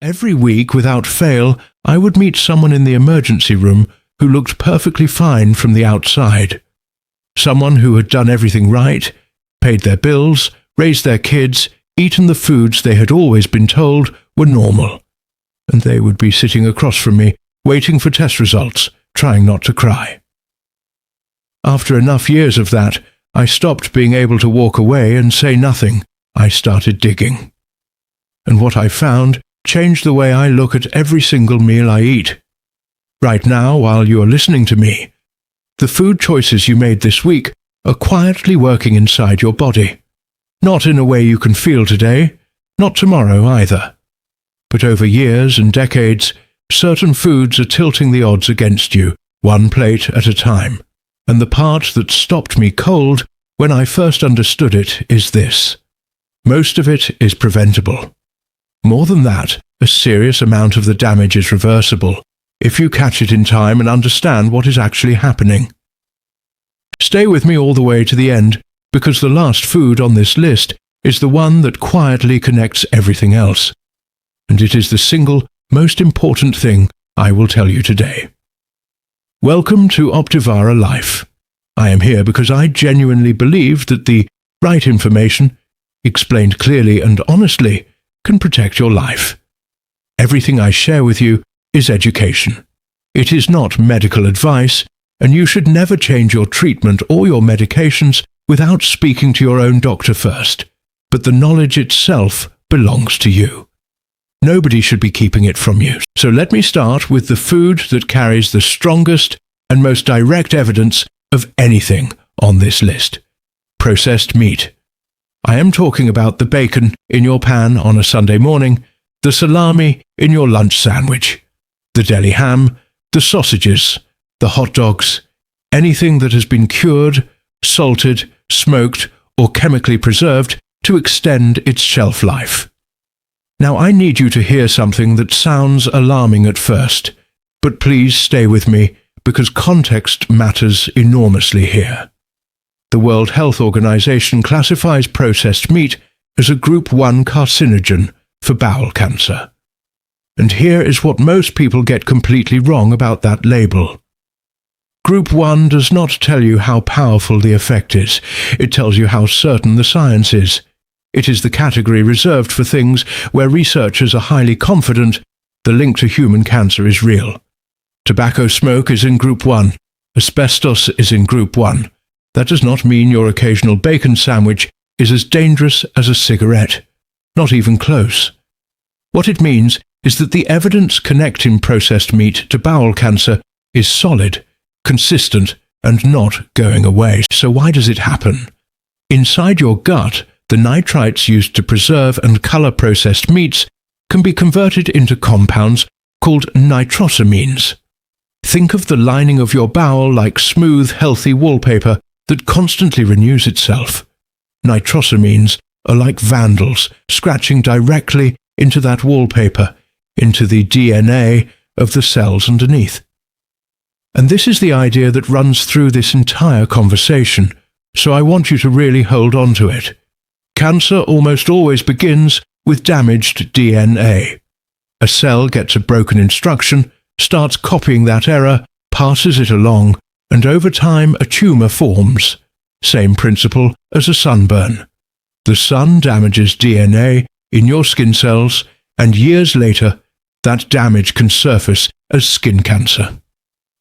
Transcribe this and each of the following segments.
Every week, without fail, I would meet someone in the emergency room who looked perfectly fine from the outside. Someone who had done everything right, paid their bills, raised their kids, eaten the foods they had always been told were normal. And they would be sitting across from me, waiting for test results, trying not to cry. After enough years of that, I stopped being able to walk away and say nothing. I started digging. And what I found changed the way I look at every single meal I eat. Right now, while you are listening to me, the food choices you made this week are quietly working inside your body. Not in a way you can feel today, not tomorrow either. But over years and decades, certain foods are tilting the odds against you, one plate at a time. And the part that stopped me cold when I first understood it is this. Most of it is preventable. More than that, a serious amount of the damage is reversible, if you catch it in time and understand what is actually happening. Stay with me all the way to the end, because the last food on this list is the one that quietly connects everything else. And it is the single most important thing I will tell you today. Welcome to Optivara Life. I am here because I genuinely believe that the right information, explained clearly and honestly, can protect your life. Everything I share with you is education. It is not medical advice, and you should never change your treatment or your medications without speaking to your own doctor first. But the knowledge itself belongs to you. Nobody should be keeping it from you. So let me start with the food that carries the strongest and most direct evidence of anything on this list: processed meat. I am talking about the bacon in your pan on a Sunday morning, the salami in your lunch sandwich, the deli ham, the sausages, the hot dogs, anything that has been cured, salted, smoked, or chemically preserved to extend its shelf life. Now I need you to hear something that sounds alarming at first, but please stay with me because context matters enormously here. The World Health Organization classifies processed meat as a Group 1 carcinogen for bowel cancer. And here is what most people get completely wrong about that label. Group 1 does not tell you how powerful the effect is. It tells you how certain the science is. It is the category reserved for things where researchers are highly confident the link to human cancer is real. Tobacco smoke is in Group 1. Asbestos is in Group 1. That does not mean your occasional bacon sandwich is as dangerous as a cigarette. Not even close. What it means is that the evidence connecting processed meat to bowel cancer is solid, consistent, and not going away. So why does it happen? Inside your gut, the nitrites used to preserve and color processed meats can be converted into compounds called nitrosamines. Think of the lining of your bowel like smooth, healthy wallpaper that constantly renews itself. Nitrosamines are like vandals, scratching directly into that wallpaper, into the DNA of the cells underneath. And this is the idea that runs through this entire conversation, so I want you to really hold on to it. Cancer almost always begins with damaged DNA. A cell gets a broken instruction, starts copying that error, passes it along, and over time a tumor forms. Same principle as a sunburn. The sun damages DNA in your skin cells, and years later, that damage can surface as skin cancer.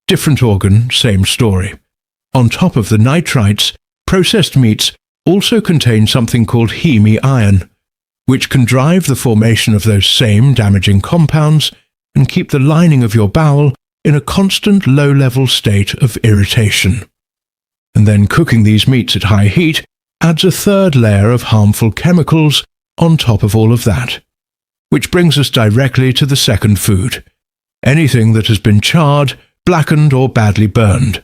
Different organ, same story. On top of the nitrites, processed meats also contain something called heme iron, which can drive the formation of those same damaging compounds and keep the lining of your bowel in a constant low-level state of irritation. And then cooking these meats at high heat adds a third layer of harmful chemicals on top of all of that. Which brings us directly to the second food. Anything that has been charred, blackened, or badly burned.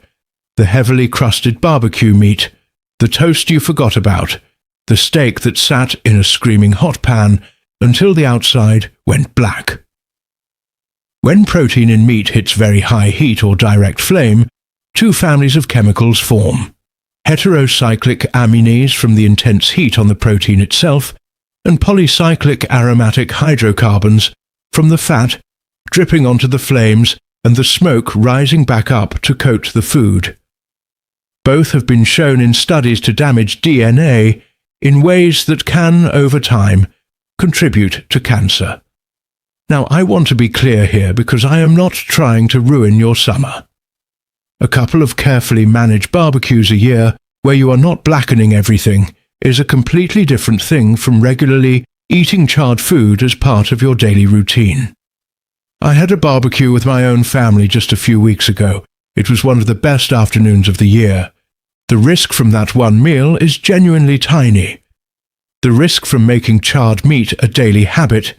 The heavily crusted barbecue meat, the toast you forgot about, the steak that sat in a screaming hot pan until the outside went black. When protein in meat hits very high heat or direct flame, two families of chemicals form. Heterocyclic amines from the intense heat on the protein itself, and polycyclic aromatic hydrocarbons from the fat dripping onto the flames and the smoke rising back up to coat the food. Both have been shown in studies to damage DNA in ways that can, over time, contribute to cancer. Now, I want to be clear here because I am not trying to ruin your summer. A couple of carefully managed barbecues a year where you are not blackening everything is a completely different thing from regularly eating charred food as part of your daily routine. I had a barbecue with my own family just a few weeks ago. It was one of the best afternoons of the year. The risk from that one meal is genuinely tiny. The risk from making charred meat a daily habit,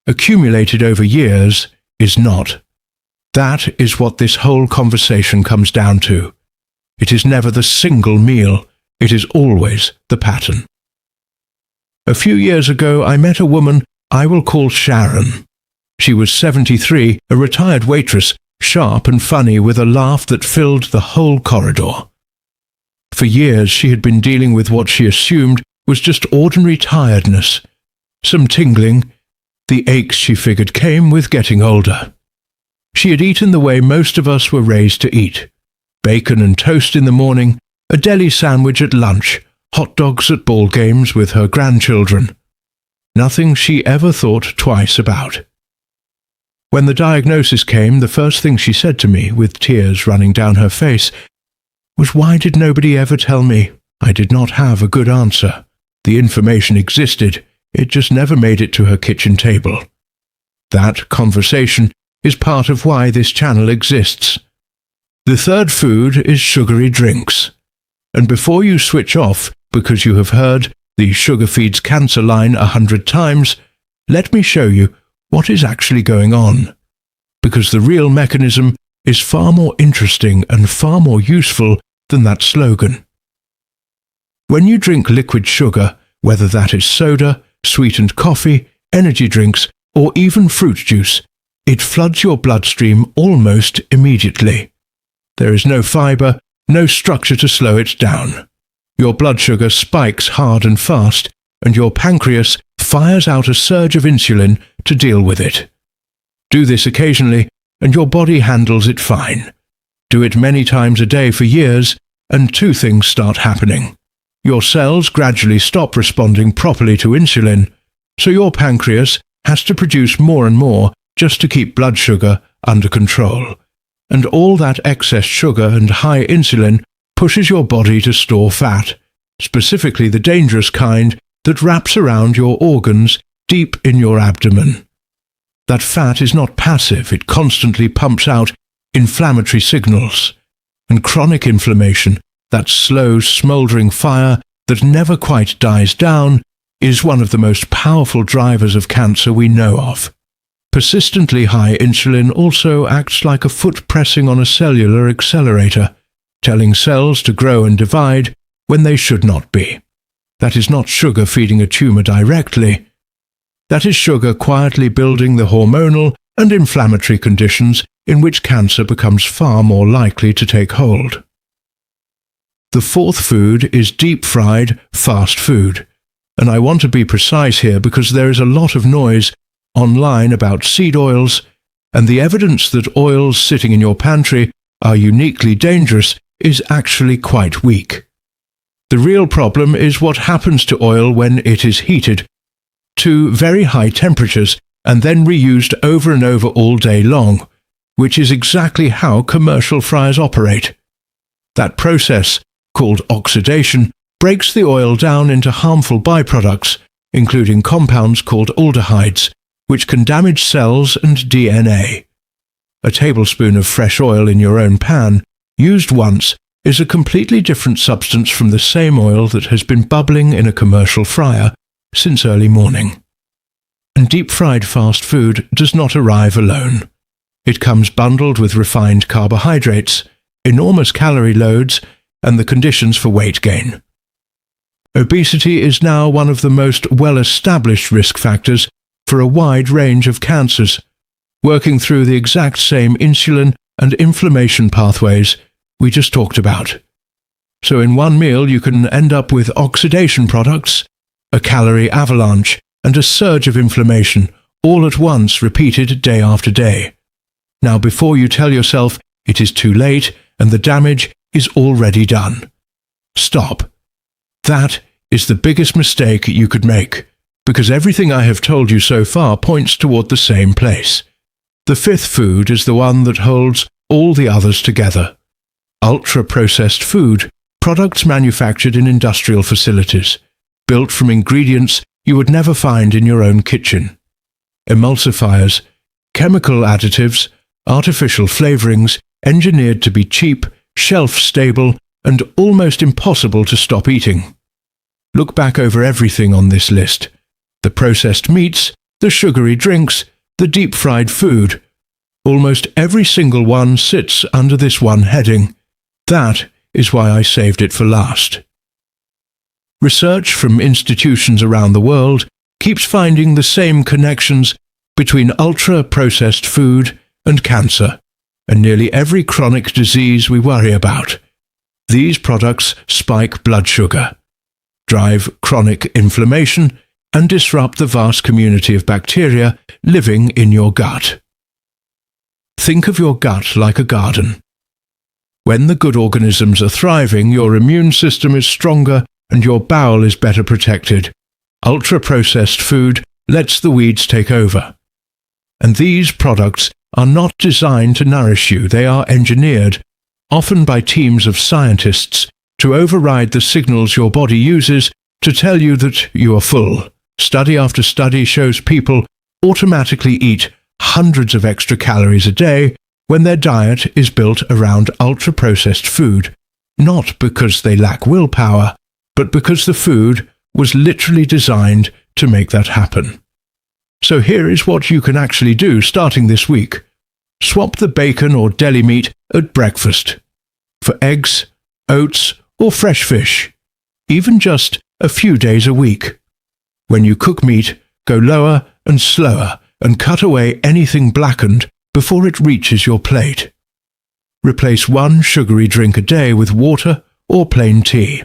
accumulated over years, is not. That is what this whole conversation comes down to. It is never the single meal, it is always the pattern. A few years ago, I met a woman I will call Sharon. She was 73, a retired waitress, sharp and funny with a laugh that filled the whole corridor. For years, she had been dealing with what she assumed was just ordinary tiredness, some tingling. The aches, she figured, came with getting older. She had eaten the way most of us were raised to eat. Bacon and toast in the morning, a deli sandwich at lunch, hot dogs at ball games with her grandchildren. Nothing she ever thought twice about. When the diagnosis came, the first thing she said to me, with tears running down her face, was, "Why did nobody ever tell me?" I did not have a good answer. The information existed, it just never made it to her kitchen table. That conversation is part of why this channel exists. The third food is sugary drinks. And before you switch off because you have heard the Sugar Feeds Cancer line 100 times, let me show you what is actually going on. Because the real mechanism is far more interesting and far more useful than that slogan. When you drink liquid sugar, whether that is soda, sweetened coffee, energy drinks, or even fruit juice, it floods your bloodstream almost immediately. There is no fiber, no structure to slow it down. Your blood sugar spikes hard and fast, and your pancreas fires out a surge of insulin to deal with it. Do this occasionally, and your body handles it fine. Do it many times a day for years, and two things start happening. Your cells gradually stop responding properly to insulin, so your pancreas has to produce more and more just to keep blood sugar under control. And all that excess sugar and high insulin pushes your body to store fat, specifically the dangerous kind that wraps around your organs deep in your abdomen. That fat is not passive, it constantly pumps out inflammatory signals. And chronic inflammation, that slow, smouldering fire that never quite dies down, is one of the most powerful drivers of cancer we know of. Persistently high insulin also acts like a foot pressing on a cellular accelerator, telling cells to grow and divide when they should not be. That is not sugar feeding a tumor directly. That is sugar quietly building the hormonal and inflammatory conditions in which cancer becomes far more likely to take hold. The fourth food is deep-fried fast food, and I want to be precise here because there is a lot of noise online about seed oils, and the evidence that oils sitting in your pantry are uniquely dangerous is actually quite weak. The real problem is what happens to oil when it is heated to very high temperatures and then reused over and over all day long, which is exactly how commercial fryers operate. That process, called oxidation, breaks the oil down into harmful byproducts, including compounds called aldehydes, which can damage cells and DNA. A tablespoon of fresh oil in your own pan, used once, is a completely different substance from the same oil that has been bubbling in a commercial fryer since early morning. And deep-fried fast food does not arrive alone. It comes bundled with refined carbohydrates, enormous calorie loads, and the conditions for weight gain. Obesity is now one of the most well-established risk factors for a wide range of cancers, working through the exact same insulin and inflammation pathways we just talked about. So in one meal you can end up with oxidation products, a calorie avalanche, and a surge of inflammation, all at once repeated day after day. Now before you tell yourself it is too late and the damage is already done. Stop. That is the biggest mistake you could make, because everything I have told you so far points toward the same place. The fifth food is the one that holds all the others together. Ultra-processed food, products manufactured in industrial facilities, built from ingredients you would never find in your own kitchen. Emulsifiers, chemical additives, artificial flavorings, engineered to be cheap, shelf-stable, and almost impossible to stop eating. Look back over everything on this list. The processed meats, the sugary drinks, the deep-fried food. Almost every single one sits under this one heading. That is why I saved it for last. Research from institutions around the world keeps finding the same connections between ultra-processed food and cancer, and nearly every chronic disease we worry about. These products spike blood sugar, drive chronic inflammation, and disrupt the vast community of bacteria living in your gut. Think of your gut like a garden. When the good organisms are thriving, your immune system is stronger and your bowel is better protected. Ultra-processed food lets the weeds take over. And these products are not designed to nourish you. They are engineered, often by teams of scientists, to override the signals your body uses to tell you that you are full. Study after study shows people automatically eat hundreds of extra calories a day when their diet is built around ultra-processed food, not because they lack willpower, but because the food was literally designed to make that happen. So here is what you can actually do starting this week. Swap the bacon or deli meat at breakfast for eggs, oats, or fresh fish, even just a few days a week. When you cook meat, go lower and slower and cut away anything blackened before it reaches your plate. Replace one sugary drink a day with water or plain tea.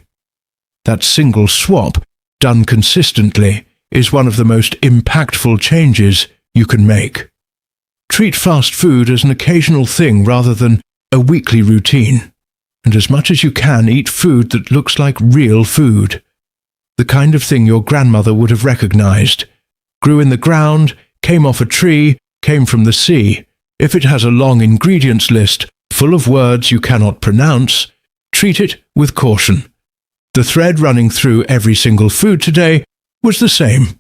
That single swap, done consistently, is one of the most impactful changes you can make. Treat fast food as an occasional thing rather than a weekly routine. And as much as you can, eat food that looks like real food. The kind of thing your grandmother would have recognized. Grew in the ground, came off a tree, came from the sea. If it has a long ingredients list full of words you cannot pronounce, treat it with caution. The thread running through every single food today was the same: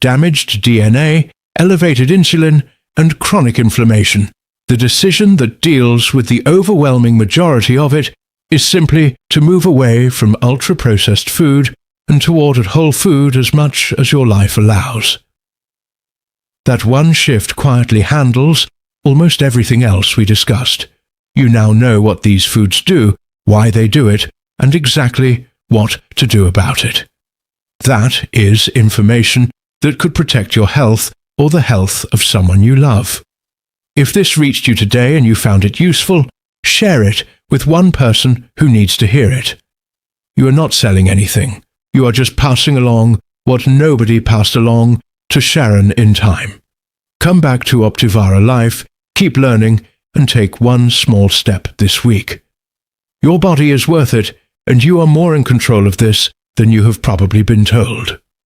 damaged DNA, elevated insulin, and chronic inflammation. The decision that deals with the overwhelming majority of it is simply to move away from ultra-processed food and toward whole food as much as your life allows. That one shift quietly handles almost everything else we discussed. You now know what these foods do, why they do it, and exactly what to do about it. That is information that could protect your health or the health of someone you love. If this reached you today and you found it useful, share it with one person who needs to hear it. You are not selling anything. You are just passing along what nobody passed along to Sharon in time. Come back to Optivara Life, keep learning, and take one small step this week. Your body is worth it, and you are more in control of this than you have probably been told.